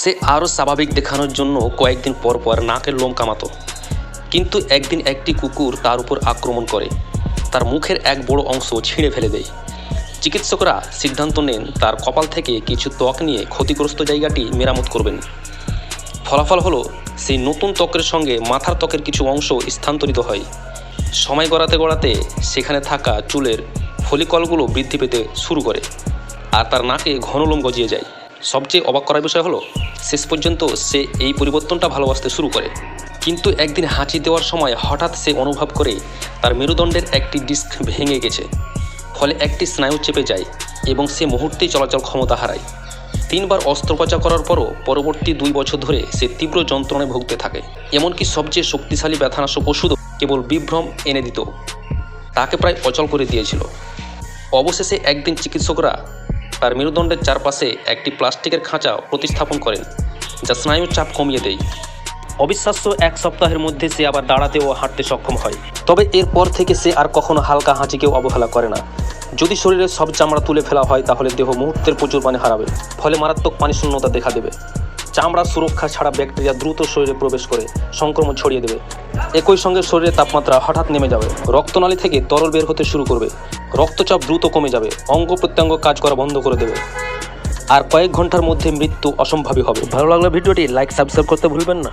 সে আরও স্বাভাবিক দেখানোর জন্য কয়েকদিন পর পর নাকের লোম কামাতো। কিন্তু একদিন একটি কুকুর তার উপর আক্রমণ করে, তার মুখের এক বড় অংশ ছিঁড়ে ফেলে দেয়। চিকিৎসকরা সিদ্ধান্ত নেন তার কপাল থেকে কিছু ত্বক নিয়ে ক্ষতিগ্রস্ত জায়গাটি মেরামত করবেন। ফলাফল হলো সেই নতুন ত্বকের সঙ্গে মাথার ত্বকের কিছু অংশ স্থানান্তরিত হয়। সময় গড়াতে গড়াতে সেখানে থাকা চুলের ফলিকলগুলো বৃদ্ধি পেতে শুরু করে, আর তার নাকে ঘন লোম গজিয়ে যায়। সবচেয়ে অবাক করার বিষয় হলো শেষ পর্যন্ত সে এই পরিবর্তনটা ভালোবাসতে শুরু করে। কিন্তু একদিন হাঁচি দেওয়ার সময় হঠাৎ সে অনুভব করে তার মেরুদণ্ডের একটি ডিস্ক ভেঙে গেছে। ফলে একটি স্নায়ু চেপে যায় এবং সে মুহূর্তেই চলাচল ক্ষমতা হারায়। 3 বার অস্ত্রোপচার করার পরও পরবর্তী 2 বছর ধরে সে তীব্র যন্ত্রণায় ভুগতে থাকে। এমনকি সবচেয়ে শক্তিশালী ব্যথানাশক ওষুধও কেবল বিভ্রম এনে দিত, তাকে প্রায় অচল করে দিয়েছিল। অবশেষে একদিন চিকিৎসকরা তার মেরুদণ্ডের চারপাশে একটি প্লাস্টিকের খাঁচা প্রতিস্থাপন করেন, যা স্নায়ুর চাপ কমিয়ে দেয়। অবিশ্বাস্য 1 সপ্তাহের মধ্যে সে আবার দাঁড়াতে ও হাঁটতে সক্ষম হয়। তবে এরপর থেকে সে আর কখনো হালকা হাঁচিকেও অবহেলা করে না। যদি শরীরের সব চামড়া তুলে ফেলা হয় তাহলে দেহ মুহূর্তের প্রচুর পানি হারাবে, ফলে মারাত্মক পানি শূন্যতা দেখা দেবে। চামড়ার সুরক্ষা ছাড়া ব্যাকটেরিয়া দ্রুত শরীরে প্রবেশ করে সংক্রমণ ছড়িয়ে দেবে। একই সঙ্গে শরীরের তাপমাত্রা হঠাৎ নেমে যাবে, রক্তনালী থেকে তরল বের হতে শুরু করবে, রক্তচাপ দ্রুত কমে যাবে, অঙ্গ প্রত্যঙ্গ কাজ করা বন্ধ করে দেবে, আর কয়েক ঘন্টার মধ্যে মৃত্যু অসম্ভাবী হবে। ভালো লাগলে ভিডিওটি লাইক সাবস্ক্রাইব করতে ভুলবেন না।